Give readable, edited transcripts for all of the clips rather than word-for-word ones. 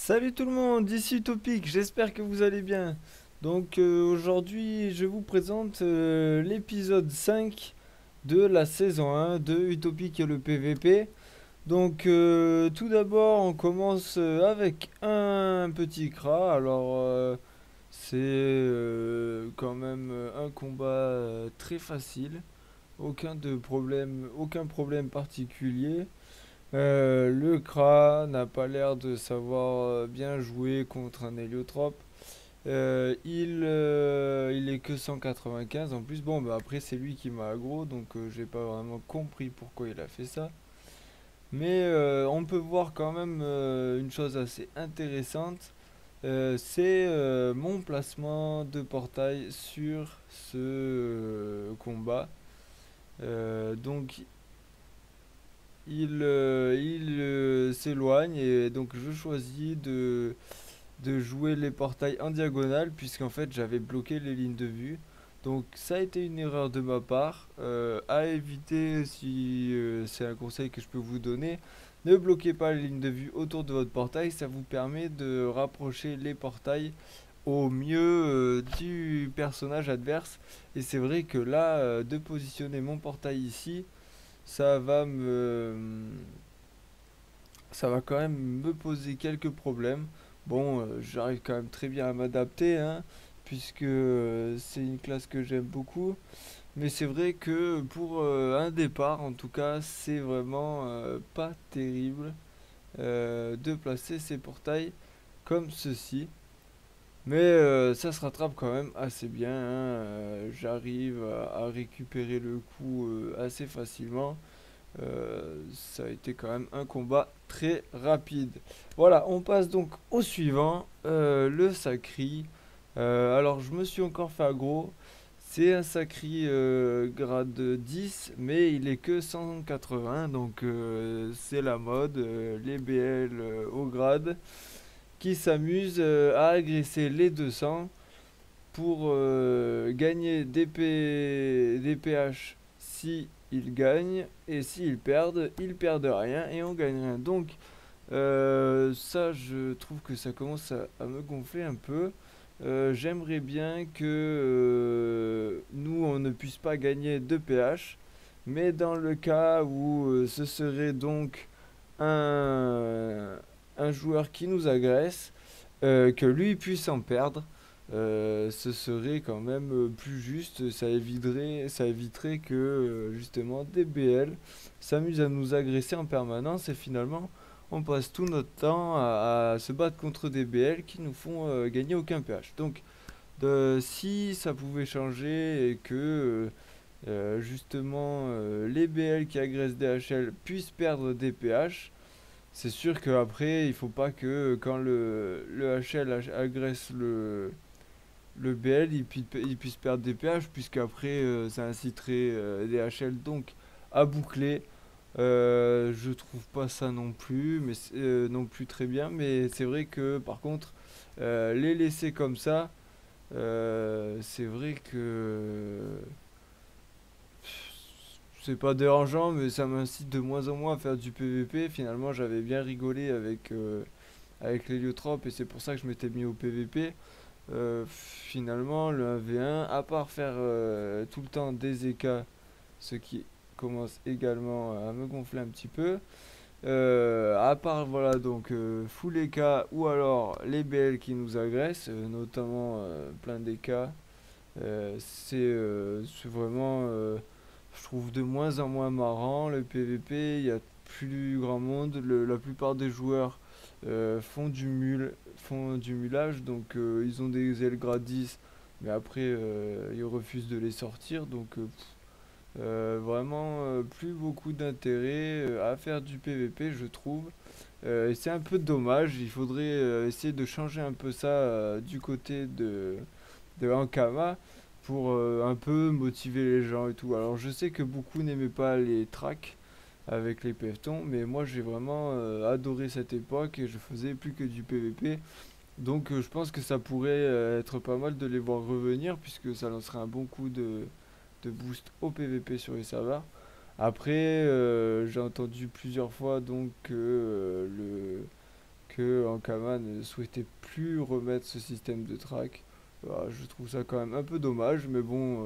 Salut tout le monde, ici Utopique, j'espère que vous allez bien. Aujourd'hui, je vous présente l'épisode 5 de la saison 1 de Utopique et le PVP. Tout d'abord, on commence avec un petit cra. C'est quand même un combat très facile, aucun problème particulier. Le Kra n'a pas l'air de savoir bien jouer contre un héliotrope. Il est que 195 en plus. Bon, bah après, c'est lui qui m'a aggro, j'ai pas vraiment compris pourquoi il a fait ça. On peut voir quand même une chose assez intéressante. C'est mon placement de portail sur ce combat. Donc il s'éloigne et donc je choisis de jouer les portails en diagonale puisqu'en fait j'avais bloqué les lignes de vue. Donc ça a été une erreur de ma part. À éviter, si c'est un conseil que je peux vous donner, ne bloquez pas les lignes de vue autour de votre portail. Ça vous permet de rapprocher les portails au mieux du personnage adverse. Et c'est vrai que là, de positionner mon portail ici, ça va me ça va quand même me poser quelques problèmes. J'arrive quand même très bien à m'adapter, hein, puisque c'est une classe que j'aime beaucoup. Mais c'est vrai que pour un départ, en tout cas, c'est vraiment pas terrible de placer ces portails comme ceci. Ça se rattrape quand même assez bien, hein. J'arrive à récupérer le coup assez facilement. Ça a été quand même un combat très rapide. Voilà, on passe donc au suivant, le Sacri. Alors, je me suis encore fait aggro. C'est un Sacri grade 10, mais il est que 180, c'est la mode, les BL au grade, qui s'amusent à agresser les 200 pour gagner des PH si ils gagnent, et s'ils perdent, ils perdent rien et on gagne rien. Ça, je trouve que ça commence à me gonfler un peu. J'aimerais bien que nous, on ne puisse pas gagner de PH, mais dans le cas où ce serait donc un, un joueur qui nous agresse, que lui puisse en perdre, ce serait quand même plus juste. Ça éviterait que justement des BL s'amusent à nous agresser en permanence et finalement on passe tout notre temps à se battre contre des BL qui nous font gagner aucun PH. Si ça pouvait changer et que justement les BL qui agressent DHL puissent perdre des PH, c'est sûr qu'après, il faut pas que quand le HL agresse le BL, il puisse perdre des PH, puisqu'après, ça inciterait les HL donc à boucler. Je trouve pas ça non plus, non plus très bien, mais c'est vrai que par contre, les laisser comme ça, c'est vrai que c'est pas dérangeant, mais ça m'incite de moins en moins à faire du PVP. Finalement, j'avais bien rigolé avec l'héliotrope et c'est pour ça que je m'étais mis au PVP. Finalement, le 1v1, à part faire tout le temps des EK, ce qui commence également à me gonfler un petit peu. À part voilà full EK ou alors les BL qui nous agressent, notamment plein d'EK, c'est vraiment, je trouve de moins en moins marrant le PVP. Il y a plus grand monde, la plupart des joueurs font du mulage, ils ont des ailes grade 10, mais après ils refusent de les sortir, vraiment plus beaucoup d'intérêt à faire du PVP, je trouve. Et c'est un peu dommage, il faudrait essayer de changer un peu ça du côté de Ankama pour un peu motiver les gens et tout. Alors je sais que beaucoup n'aimaient pas les tracks avec les PFTons, mais moi j'ai vraiment adoré cette époque et je faisais plus que du PVP. Je pense que ça pourrait être pas mal de les voir revenir puisque ça lancerait un bon coup de boost au PVP sur les serveurs. Après, j'ai entendu plusieurs fois que Ankama ne souhaitait plus remettre ce système de track. Voilà, je trouve ça quand même un peu dommage, mais bon,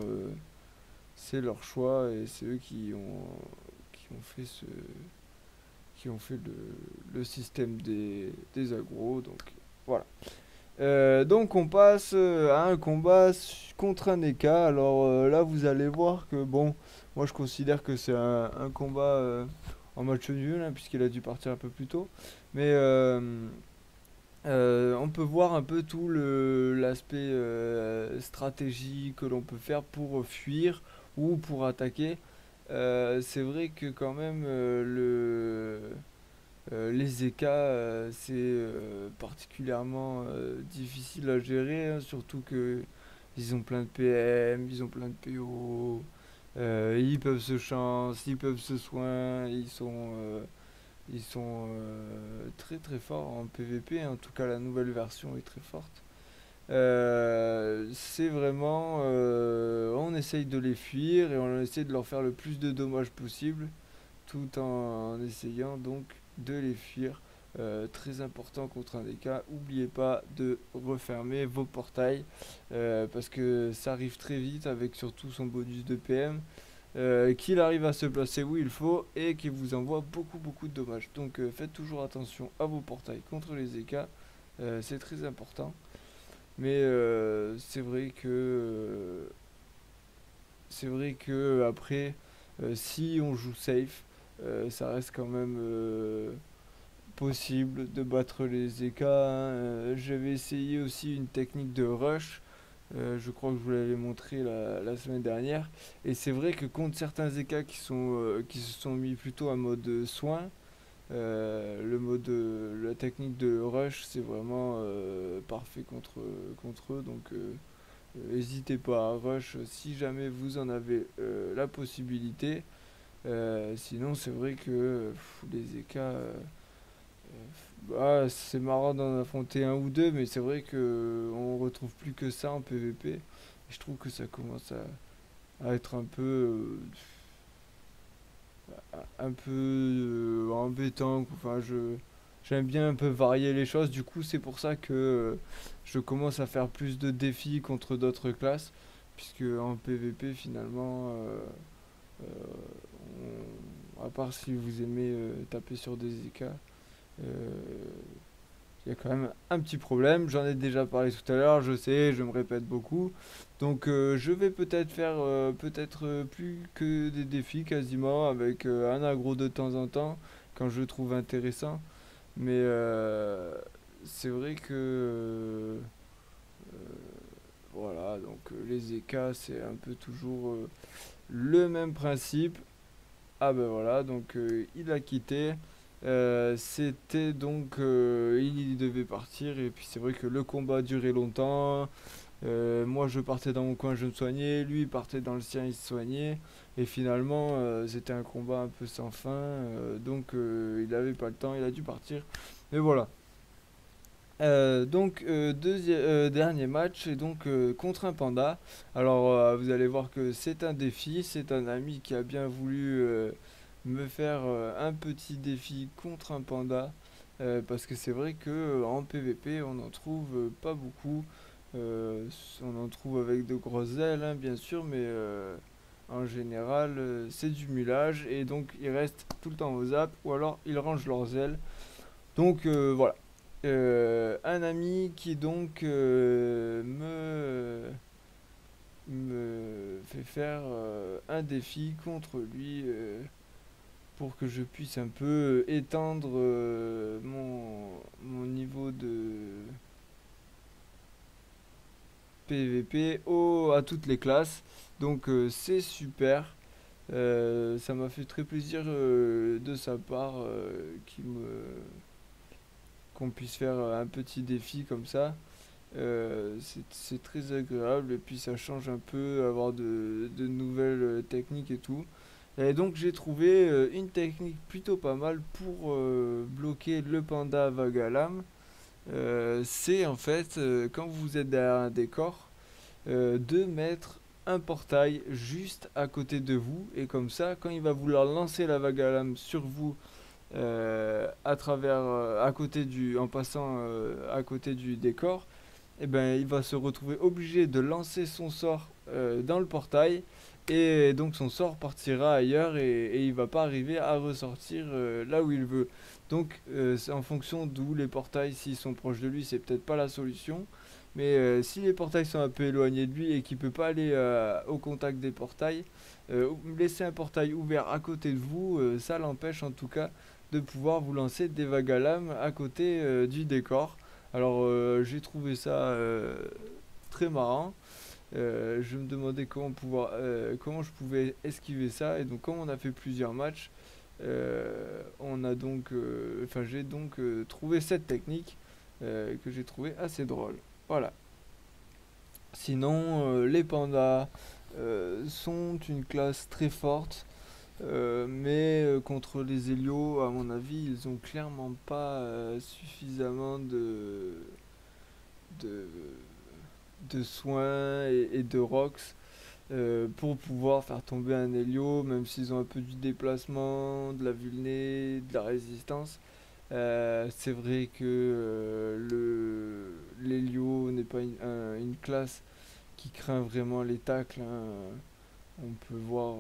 c'est leur choix et c'est eux qui ont fait qui ont fait le système des agros. Donc voilà. Donc on passe à un combat contre un EK. Alors là vous allez voir que bon, moi je considère que c'est un combat en match nul hein, puisqu'il a dû partir un peu plus tôt. Mais on peut voir un peu tout l'aspect stratégie que l'on peut faire pour fuir ou pour attaquer. C'est vrai que quand même les ZK, c'est particulièrement difficile à gérer, hein, surtout que ils ont plein de PM, ils ont plein de PO, ils peuvent se chance, ils peuvent se soin, ils sont très très forts en PVP, en tout cas la nouvelle version est très forte. C'est vraiment, on essaye de les fuir et on essaie de leur faire le plus de dommages possible tout en essayant donc de les fuir. Très important contre un DK, n'oubliez pas de refermer vos portails parce que ça arrive très vite avec surtout son bonus de PM qu'il arrive à se placer où il faut et qui vous envoie beaucoup de dommages. Donc faites toujours attention à vos portails contre les EK, c'est très important. Mais c'est vrai que après, si on joue safe, ça reste quand même possible de battre les EK, hein. J'avais essayé aussi une technique de rush. Je crois que je vous l'avais montré la semaine dernière. Et c'est vrai que contre certains EK qui se sont mis plutôt en mode soin, la technique de rush, c'est vraiment parfait contre eux. Donc, n'hésitez pas à rush si jamais vous en avez la possibilité. Sinon, c'est vrai que les EK, c'est marrant d'en affronter un ou deux, mais c'est vrai que on retrouve plus que ça en PVP. Et je trouve que ça commence à être un peu embêtant. Enfin, j'aime bien un peu varier les choses. Du coup, c'est pour ça que je commence à faire plus de défis contre d'autres classes, puisque en PVP, finalement, à part si vous aimez taper sur des EK, il y a quand même un petit problème. J'en ai déjà parlé tout à l'heure, je sais, je me répète beaucoup. Donc je vais peut-être faire plus que des défis quasiment avec un aggro de temps en temps quand je trouve intéressant. Mais c'est vrai que voilà, donc les EK c'est un peu toujours le même principe. Ah ben voilà, donc il a quitté. C'était donc il devait partir et puis c'est vrai que le combat a duré longtemps. Moi je partais dans mon coin, je me soignais, lui il partait dans le sien, il se soignait et finalement c'était un combat un peu sans fin. Donc il n'avait pas le temps, il a dû partir. Mais voilà. Donc dernier match et donc contre un panda. Alors vous allez voir que c'est un défi, c'est un ami qui a bien voulu me faire un petit défi contre un panda parce que c'est vrai que en PVP on en trouve pas beaucoup. Euh, on en trouve avec de grosses ailes hein, bien sûr, mais en général c'est du mulage et donc ils restent tout le temps aux apps ou alors ils rangent leurs ailes. Donc voilà. Un ami qui donc me fait faire un défi contre lui pour que je puisse un peu étendre mon niveau de PVP à toutes les classes. Donc c'est super. Ça m'a fait très plaisir de sa part qu'on puisse faire un petit défi comme ça. C'est très agréable et puis ça change un peu, avoir de nouvelles techniques et tout. Et donc j'ai trouvé une technique plutôt pas mal pour bloquer le panda vague à lame. C'est en fait quand vous êtes derrière un décor, de mettre un portail juste à côté de vous et comme ça quand il va vouloir lancer la vague à lame sur vous à travers, à côté en passant à côté du décor, et ben il va se retrouver obligé de lancer son sort dans le portail et donc son sort partira ailleurs et il va pas arriver à ressortir là où il veut. Donc c'est en fonction d'où les portails, s'ils sont proches de lui, c'est peut-être pas la solution. Mais si les portails sont un peu éloignés de lui et qu'il peut pas aller au contact des portails, laisser un portail ouvert à côté de vous, ça l'empêche en tout cas de pouvoir vous lancer des vagues à lame à côté du décor. Alors j'ai trouvé ça très marrant. Je me demandais comment je pouvais esquiver ça. Et donc comme on a fait plusieurs matchs, j'ai donc trouvé cette technique que j'ai trouvé assez drôle. Voilà. Sinon, les pandas sont une classe très forte. Mais contre les Hélios, à mon avis, ils ont clairement pas suffisamment de, de soins et de rocks pour pouvoir faire tomber un Hélio, même s'ils ont un peu du déplacement, de la vulné, de la résistance. C'est vrai que l'Hélio n'est pas une classe qui craint vraiment les tacles, hein. On peut voir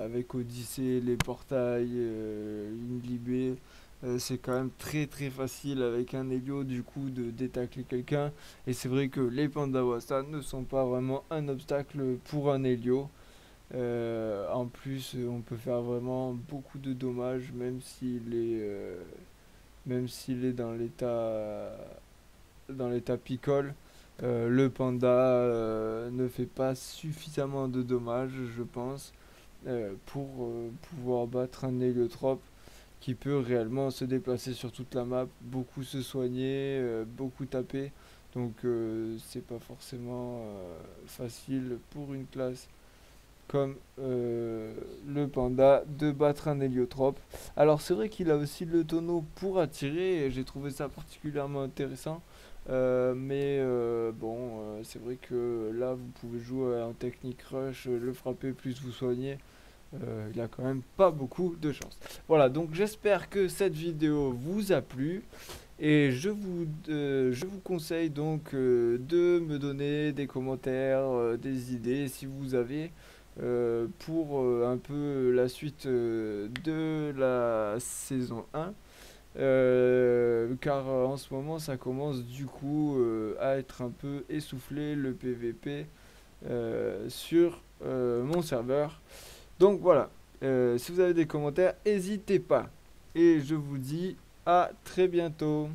avec Odyssée, les portails, Inlibé, c'est quand même très très facile avec un Hélio du coup de détacler quelqu'un. Et c'est vrai que les Pandawasa ne sont pas vraiment un obstacle pour un Hélio. En plus, on peut faire vraiment beaucoup de dommages même s'il est dans l'état picole. Le panda ne fait pas suffisamment de dommages, je pense, pour pouvoir battre un héliotrope qui peut réellement se déplacer sur toute la map, beaucoup se soigner, beaucoup taper. Donc c'est pas forcément facile pour une classe comme le panda de battre un héliotrope. Alors c'est vrai qu'il a aussi le tonneau pour attirer et j'ai trouvé ça particulièrement intéressant. C'est vrai que là vous pouvez jouer en technique rush, le frapper plus vous soigner. Il a quand même pas beaucoup de chance. Voilà, donc j'espère que cette vidéo vous a plu. Et je vous conseille donc de me donner des commentaires, des idées si vous avez pour un peu la suite de la saison 1. Car en ce moment ça commence du coup à être un peu essoufflé le PVP sur mon serveur. Donc voilà, si vous avez des commentaires, n'hésitez pas. Et je vous dis à très bientôt.